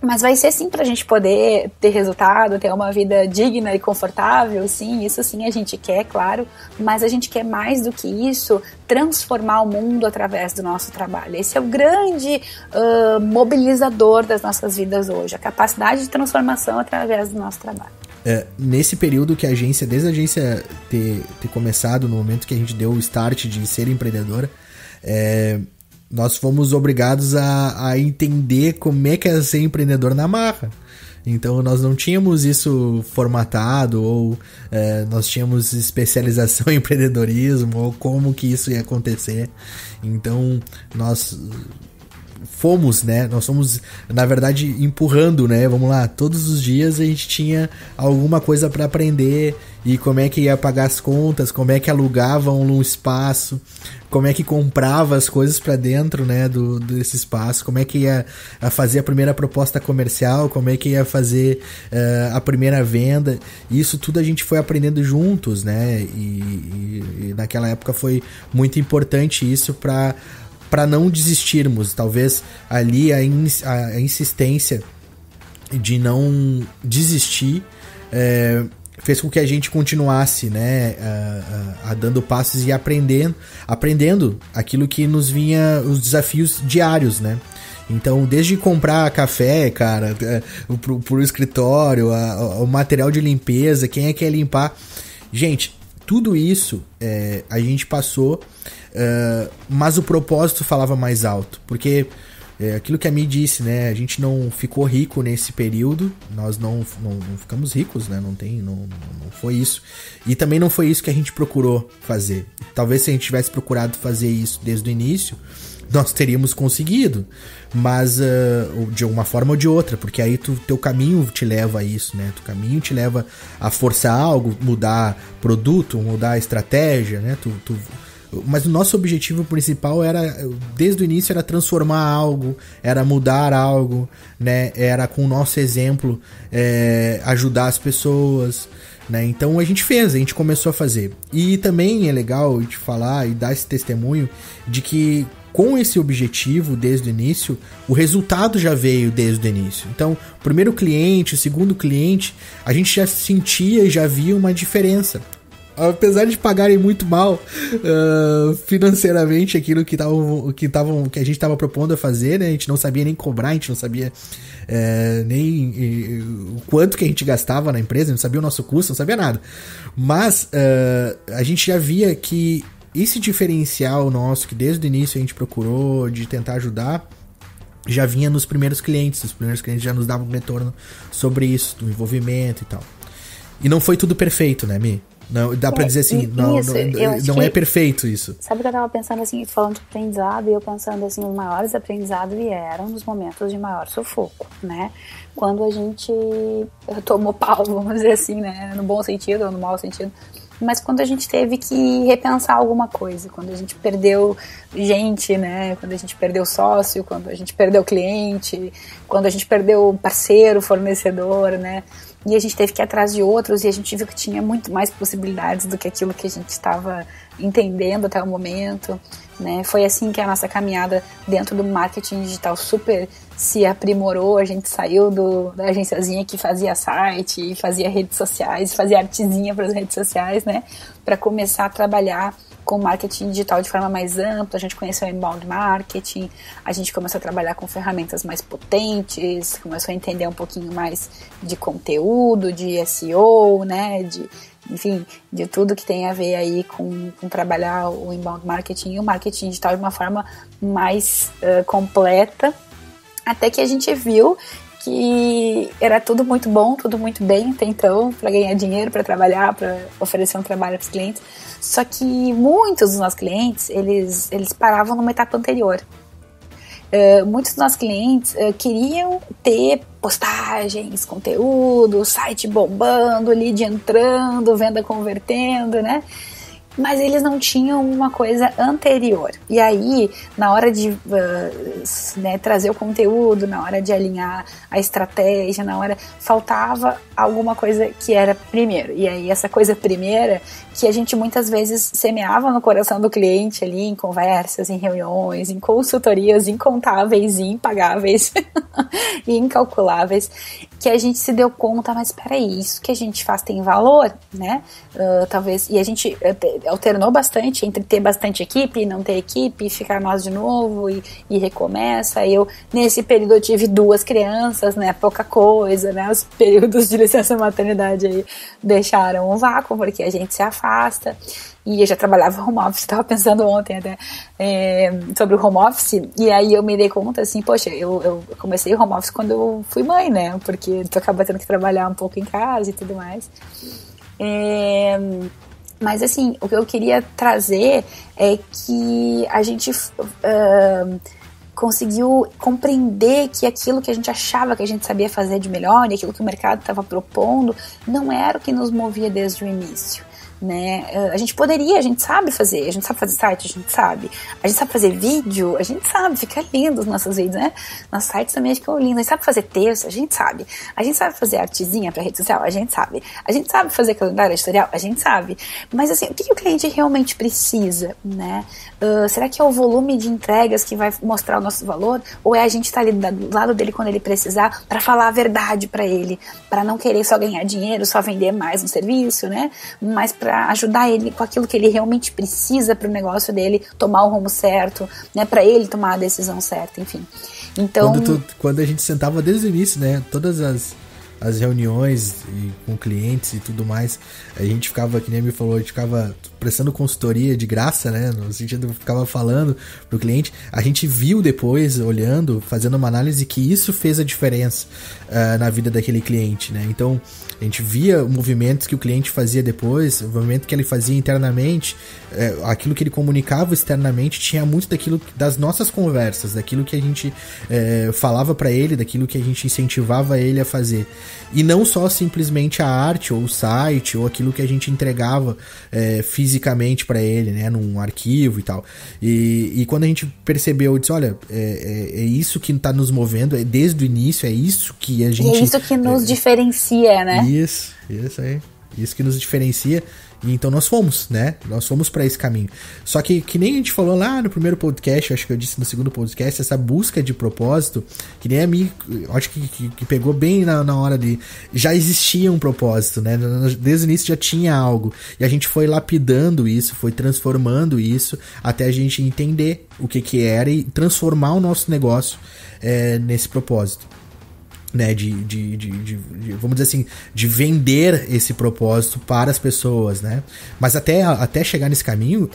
Mas vai ser sim pra gente poder ter resultado, ter uma vida digna e confortável, sim, isso sim a gente quer, claro, mas a gente quer mais do que isso, transformar o mundo através do nosso trabalho. Esse é o grande mobilizador das nossas vidas hoje, a capacidade de transformação através do nosso trabalho. Nesse período que desde a agência ter começado, no momento que a gente deu o start de ser empreendedora, nós fomos obrigados a entender como é que é ser empreendedor na marra. Então nós não tínhamos isso formatado, ou nós tínhamos especialização em empreendedorismo, ou como que isso ia acontecer. Então nós fomos, na verdade, empurrando, né? Vamos lá, todos os dias a gente tinha alguma coisa para aprender, e como é que ia pagar as contas, como é que alugava um espaço, como é que comprava as coisas para dentro, né, desse espaço, como é que ia fazer a primeira proposta comercial, como é que ia fazer a primeira venda. Isso tudo a gente foi aprendendo juntos, né? E naquela época foi muito importante isso para não desistirmos. Talvez ali a insistência de não desistir fez com que a gente continuasse, né, dando passos e aprendendo aquilo que nos vinha, os desafios diários, né. Então, desde comprar café, cara, pro escritório, o material de limpeza, quem é que ia limpar. Gente, tudo isso a gente passou, mas o propósito falava mais alto, porque aquilo que a Mi disse, né, a gente não ficou rico nesse período, nós não ficamos ricos, né, não foi isso, e também não foi isso que a gente procurou fazer. Talvez se a gente tivesse procurado fazer isso desde o início, nós teríamos conseguido, mas de uma forma ou de outra, porque aí teu caminho te leva a isso, né? Teu caminho te leva a forçar algo, mudar produto, mudar estratégia, né? Mas o nosso objetivo principal desde o início, era transformar algo, era mudar algo, né? Era com o nosso exemplo ajudar as pessoas, né? Então a gente começou a fazer. E também é legal te falar e dar esse testemunho de que com esse objetivo desde o início, o resultado já veio desde o início. Então, o primeiro cliente, o segundo cliente, a gente já sentia e já via uma diferença. Apesar de pagarem muito mal financeiramente aquilo que a gente estava propondo a fazer, né? A gente não sabia nem cobrar, a gente não sabia nem o quanto que a gente gastava na empresa, não sabia o nosso custo, não sabia nada. Mas a gente já via que esse diferencial nosso, que desde o início a gente procurou de tentar ajudar, já vinha nos primeiros clientes. Os primeiros clientes já nos davam um retorno sobre isso, do envolvimento e tal. E não foi tudo perfeito, né, Mi? Não, dá pra dizer assim, não é perfeito isso. Sabe o que eu tava pensando assim, falando de aprendizado, e eu pensando assim, os maiores aprendizados vieram nos momentos de maior sufoco, né? Quando a gente tomou pau, vamos dizer assim, né? No bom sentido ou no mau sentido. Mas quando a gente teve que repensar alguma coisa, quando a gente perdeu gente, né? Quando a gente perdeu sócio, quando a gente perdeu cliente, quando a gente perdeu parceiro, fornecedor, né? E a gente teve que ir atrás de outros, e a gente viu que tinha muito mais possibilidades do que aquilo que a gente estava entendendo até o momento, né? Foi assim que a nossa caminhada dentro do marketing digital super se aprimorou. A gente saiu da agenciazinha que fazia site, fazia redes sociais, fazia artezinha para as redes sociais, né? Para começar a trabalhar com marketing digital de forma mais ampla. A gente conheceu o inbound marketing, a gente começou a trabalhar com ferramentas mais potentes, começou a entender um pouquinho mais de conteúdo, de SEO, né, enfim, de tudo que tem a ver aí com trabalhar o inbound marketing e o marketing digital de uma forma mais completa, até que a gente viu que era tudo muito bom, tudo muito bem até então, para ganhar dinheiro, para trabalhar, para oferecer um trabalho para os clientes. Só que muitos dos nossos clientes, eles paravam numa etapa anterior. Muitos dos nossos clientes queriam ter postagens, conteúdo, site bombando, lead entrando, venda convertendo, né? Mas eles não tinham uma coisa anterior. E aí, na hora de trazer o conteúdo, na hora de alinhar a estratégia, faltava alguma coisa que era primeiro. E aí, essa coisa primeira, que a gente muitas vezes semeava no coração do cliente ali, em conversas, em reuniões, em consultorias incontáveis e impagáveis e incalculáveis, que a gente se deu conta, mas peraí, isso que a gente faz tem valor, né? Talvez, e a gente alternou bastante entre ter bastante equipe, não ter equipe, ficar nós de novo e recomeça. Nesse período eu tive 2 crianças, né? Pouca coisa, né? Os períodos de licença maternidade aí deixaram um vácuo, porque a gente se afasta. E eu já trabalhava home office, estava pensando ontem até sobre o home office, e aí eu me dei conta assim, poxa, eu comecei o home office quando eu fui mãe, né? Porque tu acaba tendo que trabalhar um pouco em casa e tudo mais. Mas assim, o que eu queria trazer é que a gente conseguiu compreender que aquilo que a gente achava que a gente sabia fazer de melhor e aquilo que o mercado estava propondo não era o que nos movia desde o início. Né? A gente sabe fazer site, a gente sabe fazer vídeo, a gente sabe, fica lindo os nossos vídeos, né? Nossos sites também ficam lindos, a gente sabe fazer texto, a gente sabe fazer artezinha pra rede social, a gente sabe fazer calendário editorial, a gente sabe, mas assim, o que o cliente realmente precisa, né? Será que é o volume de entregas que vai mostrar o nosso valor, ou é a gente estar ali do lado dele quando ele precisar para falar a verdade para ele, para não querer só ganhar dinheiro, só vender mais um serviço, né? Mas para ajudar ele com aquilo que ele realmente precisa para o negócio dele tomar o rumo certo, né, para ele tomar a decisão certa, enfim. Então, quando a gente sentava desde o início, né, todas as reuniões com clientes e tudo mais, a gente ficava, que nem me falou, a gente ficava prestando consultoria de graça, né, no sentido de ficava falando pro cliente, a gente viu depois, olhando, fazendo uma análise, que isso fez a diferença na vida daquele cliente, né, então a gente via movimentos que o cliente fazia depois, o movimento que ele fazia internamente, aquilo que ele comunicava externamente, tinha muito daquilo, das nossas conversas, daquilo que a gente falava para ele, daquilo que a gente incentivava ele a fazer. E não só simplesmente a arte, ou o site, ou aquilo que a gente entregava fisicamente para ele, né, num arquivo e tal. E quando a gente percebeu, disse, olha, é isso que está nos movendo, desde o início, é isso que a gente... E é isso que nos diferencia, né? Isso aí. Isso que nos diferencia. E então nós fomos, né? Nós fomos para esse caminho. Só que nem a gente falou lá no primeiro podcast, acho que eu disse no segundo podcast, essa busca de propósito, que nem a mim, acho que pegou bem na hora de... Já existia um propósito, né? Desde o início já tinha algo. E a gente foi lapidando isso, foi transformando isso, até a gente entender o que era e transformar o nosso negócio nesse propósito. Né, vamos dizer assim, de vender esse propósito para as pessoas, né? Mas até chegar nesse caminho,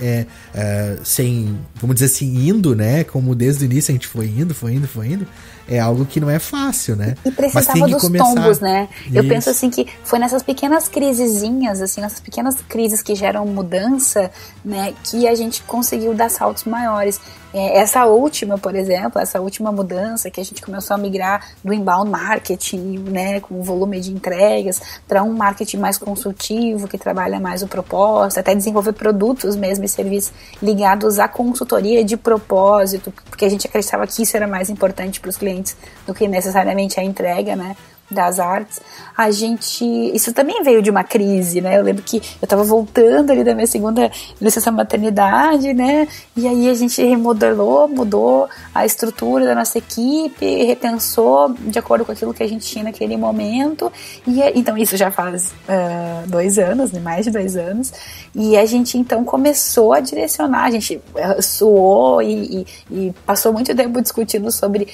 sem, vamos dizer assim, indo, né? Como desde o início a gente foi indo, é algo que não é fácil, né? E precisava dos tombos, né? Eu penso assim que foi nessas pequenas crisezinhas, assim, nessas pequenas crises que geram mudança, né? Que a gente conseguiu dar saltos maiores. Essa última, por exemplo, essa última mudança que a gente começou a migrar do inbound marketing, né, com o volume de entregas, para um marketing mais consultivo, que trabalha mais o propósito, até desenvolver produtos mesmo e serviços ligados à consultoria de propósito, porque a gente acreditava que isso era mais importante para os clientes do que necessariamente a entrega, né, das artes. Isso também veio de uma crise, né? Eu lembro que eu tava voltando ali da minha segunda licença maternidade, né? E aí a gente mudou a estrutura da nossa equipe, repensou de acordo com aquilo que a gente tinha naquele momento. Então isso já faz 2 anos, né? Mais de 2 anos. E a gente então começou a direcionar, a gente suou e passou muito tempo discutindo sobre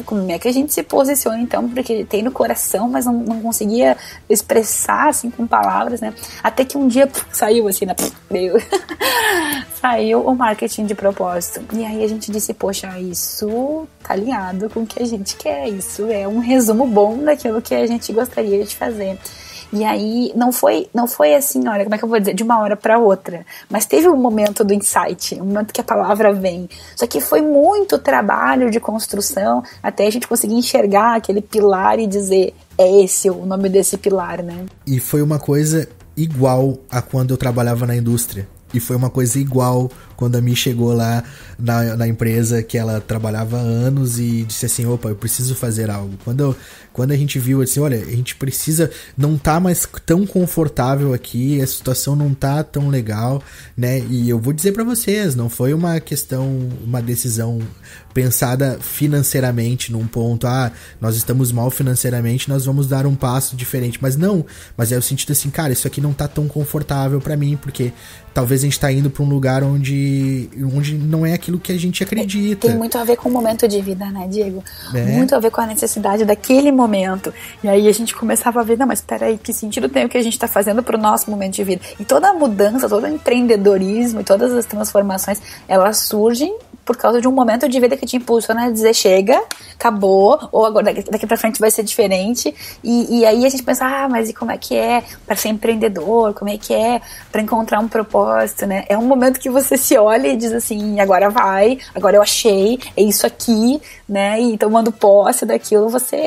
como é que a gente se posiciona então porque tem no coração, mas não conseguia expressar, assim, com palavras, né? Até que um dia saiu, assim, saiu o marketing de propósito. E aí a gente disse, poxa, isso tá alinhado com o que a gente quer, isso é um resumo bom daquilo que a gente gostaria de fazer. E aí, não foi assim, olha, como é que eu vou dizer, de uma hora para outra, mas teve um momento do insight, um momento que a palavra vem, só que foi muito trabalho de construção, até a gente conseguir enxergar aquele pilar e dizer, é esse o nome desse pilar, né? E foi uma coisa igual a quando eu trabalhava na indústria. E foi uma coisa igual quando a Mi chegou lá na empresa que ela trabalhava há anos e disse assim, opa, eu preciso fazer algo. Quando a gente viu assim, olha, a gente precisa, não tá mais tão confortável aqui, a situação não tá tão legal, né? E eu vou dizer pra vocês, não foi uma decisão pensada financeiramente num ponto, nós estamos mal financeiramente, nós vamos dar um passo diferente. Mas é o sentido assim, cara, isso aqui não tá tão confortável pra mim, porque talvez a gente tá indo pra um lugar onde não é aquilo que a gente acredita. Tem muito a ver com o momento de vida, né, Diego? Muito a ver com a necessidade daquele momento. E aí a gente começava a ver, não, mas peraí, que sentido tem o que a gente tá fazendo pro nosso momento de vida? E toda a mudança, todo o empreendedorismo e todas as transformações, elas surgem por causa de um momento de vida que te impulsiona a dizer, chega, acabou, ou agora daqui pra frente vai ser diferente, e aí a gente pensa, mas e como é que é para ser empreendedor, como é que é para encontrar um propósito, né? É um momento que você se olha e diz assim, agora vai, agora eu achei, é isso aqui, né? E tomando posse daquilo, você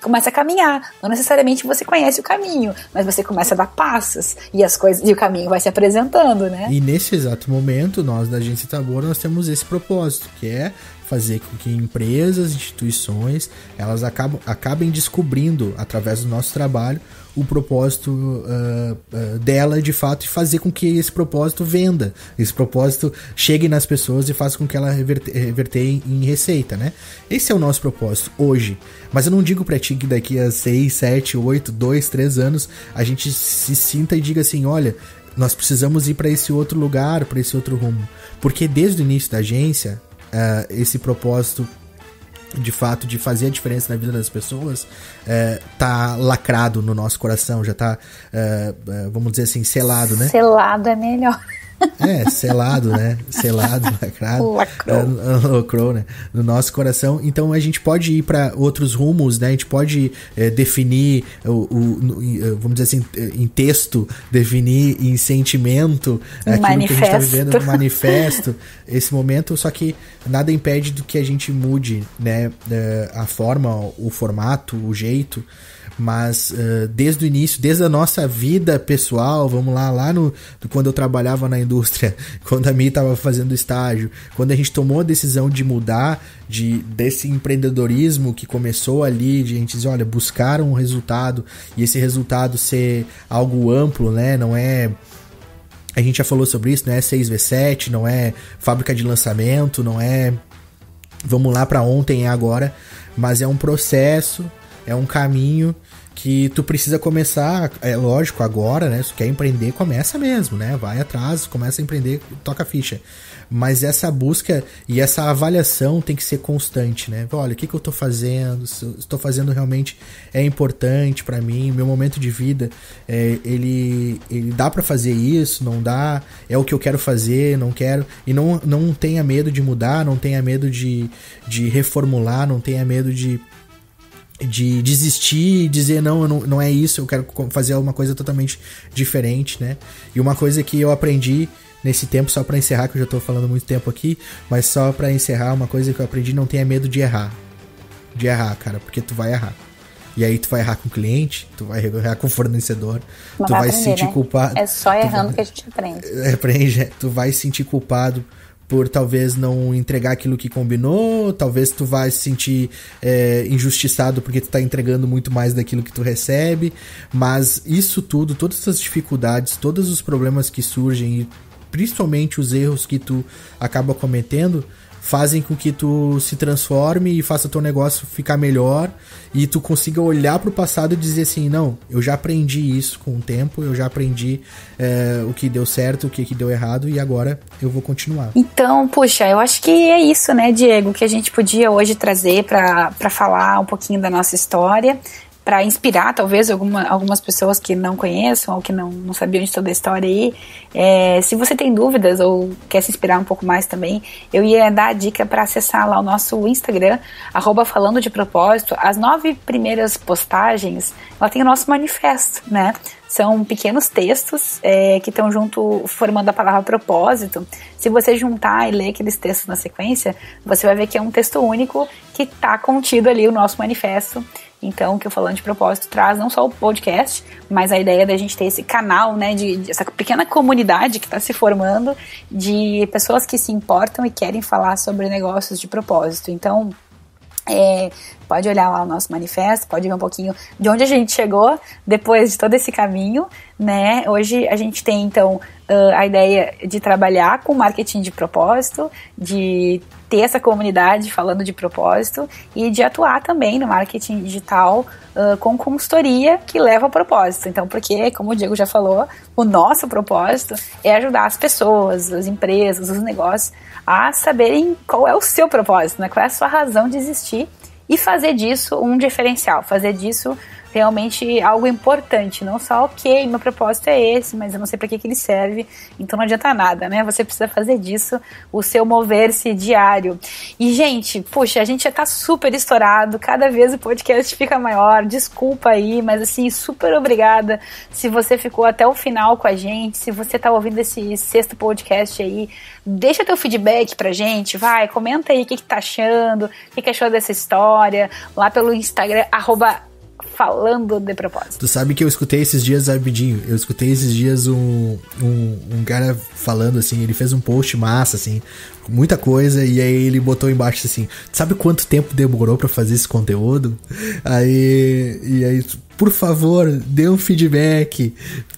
começa a caminhar. Não necessariamente você conhece o caminho, mas você começa a dar passos, e as coisas, e o caminho vai se apresentando, né? E nesse exato momento, nós da Agência Tabor, nós temos esse propósito, que é fazer com que empresas, instituições, elas acabem descobrindo, através do nosso trabalho, o propósito dela, de fato, e fazer com que esse propósito venda, esse propósito chegue nas pessoas e faça com que ela reverter em receita, né? Esse é o nosso propósito hoje. Mas eu não digo pra ti que daqui a 6, 7, 8, 2, 3 anos a gente se sinta e diga assim, olha, nós precisamos ir para esse outro lugar, para esse outro rumo. Porque desde o início da agência, esse propósito, de fato, de fazer a diferença na vida das pessoas, tá lacrado no nosso coração, já tá, vamos dizer assim, selado, né? Selado é melhor. Selado, né? Selado, lacrado. Lacrou, né? No nosso coração. Então a gente pode ir para outros rumos, né? A gente pode definir, vamos dizer assim, em texto, definir em sentimento aquilo manifesto. Que a gente está vivendo no manifesto, esse momento, só que nada impede do que a gente mude, né? A forma, o formato, o jeito. Mas desde o início, desde a nossa vida pessoal, vamos lá quando eu trabalhava na indústria, quando a Mi estava fazendo estágio, quando a gente tomou a decisão de mudar desse empreendedorismo que começou ali, de a gente dizer, olha, buscar um resultado, e esse resultado ser algo amplo, né? Não é... A gente já falou sobre isso, não é 6V7, não é fábrica de lançamento, não é vamos lá para ontem, é agora, mas é um processo, é um caminho que tu precisa começar, é lógico, agora, né? Se tu quer empreender, começa mesmo, né? Vai atrás, começa a empreender, toca a ficha. Mas essa busca e essa avaliação tem que ser constante, né? Olha, o que eu tô fazendo? Se eu estou fazendo realmente é importante pra mim, meu momento de vida, ele dá pra fazer isso, não dá, é o que eu quero fazer, não quero, e não tenha medo de mudar, não tenha medo de reformular, não tenha medo de desistir e dizer não é isso, eu quero fazer alguma coisa totalmente diferente, né? E uma coisa que eu aprendi nesse tempo, só pra encerrar, que eu já tô falando muito tempo aqui, mas só pra encerrar, uma coisa que eu aprendi, não tenha medo de errar, cara, porque tu vai errar. E aí tu vai errar com o cliente, tu vai errar com o fornecedor, mas tu vai aprender, se sentir culpado. É só errando que a gente aprende. Tu vai se sentir culpado por talvez não entregar aquilo que combinou, talvez tu vai se sentir injustiçado porque tu tá entregando muito mais daquilo que tu recebe, mas isso tudo, todas essas dificuldades, todos os problemas que surgem e principalmente os erros que tu acaba cometendo, fazem com que tu se transforme e faça teu negócio ficar melhor e tu consiga olhar pro passado e dizer assim, não, eu já aprendi isso com o tempo, eu já aprendi o que deu certo, o que deu errado e agora eu vou continuar. Então, puxa, eu acho que é isso, né, Diego, que a gente podia hoje trazer para falar um pouquinho da nossa história, para inspirar talvez algumas pessoas que não conheçam ou que não sabiam de toda a história aí. Se você tem dúvidas ou quer se inspirar um pouco mais também, eu ia dar a dica para acessar lá o nosso Instagram, @falando de propósito. As 9 primeiras postagens, ela tem o nosso manifesto, né? São pequenos textos que estão junto, formando a palavra propósito. Se você juntar e ler aqueles textos na sequência, você vai ver que é um texto único que está contido ali o nosso manifesto. Então, o que o Falando de Propósito traz não só o podcast, mas a ideia da gente ter esse canal, né, essa pequena comunidade que está se formando de pessoas que se importam e querem falar sobre negócios de propósito. Então, pode olhar lá o nosso manifesto, pode ver um pouquinho de onde a gente chegou depois de todo esse caminho, né? Hoje a gente tem, então, a ideia de trabalhar com marketing de propósito, de ter essa comunidade falando de propósito e de atuar também no marketing digital com consultoria que leva ao propósito. Então, porque, como o Diego já falou, o nosso propósito é ajudar as pessoas, as empresas, os negócios a saberem qual é o seu propósito, né? Qual é a sua razão de existir e fazer disso um diferencial, fazer disso realmente algo importante, não só, ok, meu propósito é esse, mas eu não sei para que ele serve, então não adianta nada, né? Você precisa fazer disso o seu mover-se diário. E, gente, puxa, a gente já tá super estourado, cada vez o podcast fica maior, desculpa aí, mas assim, super obrigada se você ficou até o final com a gente, se você tá ouvindo esse 6º podcast aí, deixa teu feedback pra gente, vai, comenta aí o que tá achando, o que achou dessa história, lá pelo Instagram, @falando de propósito. Tu sabe que eu escutei esses dias, rapidinho, um cara falando assim, ele fez um post massa, assim, muita coisa, e aí ele botou embaixo assim, sabe quanto tempo demorou pra fazer esse conteúdo? Aí, por favor, dê um feedback.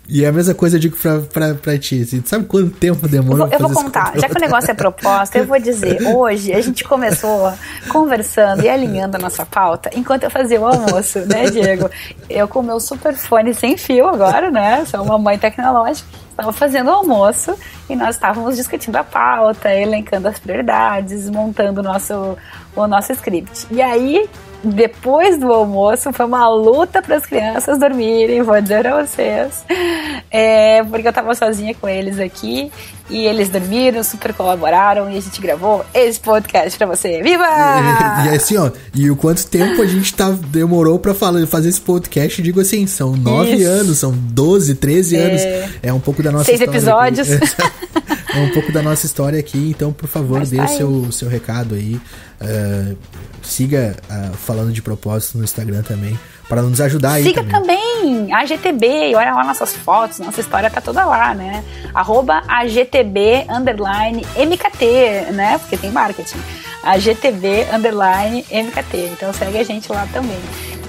E é a mesma coisa eu digo pra ti, assim, sabe quanto tempo demorou pra fazer esse conteúdo? Eu vou contar, já que o negócio é proposta, eu vou dizer, hoje a gente começou conversando e alinhando a nossa pauta enquanto eu fazia o almoço, né, Diego? Eu com o meu super fone sem fio agora, né, sou uma mãe tecnológica, estava fazendo o almoço e nós estávamos discutindo a pauta, elencando as prioridades, montando o nosso script. E aí, depois do almoço, foi uma luta para as crianças dormirem, vou dizer pra vocês, porque eu tava sozinha com eles aqui, e eles dormiram, super colaboraram, e a gente gravou esse podcast pra você. Viva! E assim, ó, e o quanto tempo a gente demorou pra fazer esse podcast, digo assim, são 9 anos, são 12, 13 anos, é um pouco da nossa 6 episódios. É um pouco da nossa história aqui, então, por favor, dê o seu recado aí. Siga Falando de Propósito no Instagram também, para nos ajudar aí. Siga também a GTB, olha lá nossas fotos, nossa história tá toda lá, né? @AGTB_MKT, né? Porque tem marketing. AGTB_MKT. Então segue a gente lá também.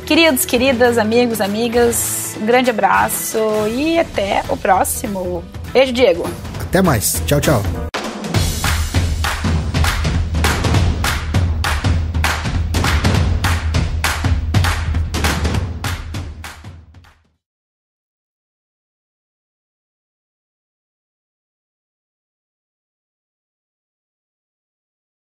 Queridos, queridas, amigos, amigas, um grande abraço e até o próximo. Beijo, Diego. Até mais. Tchau, tchau.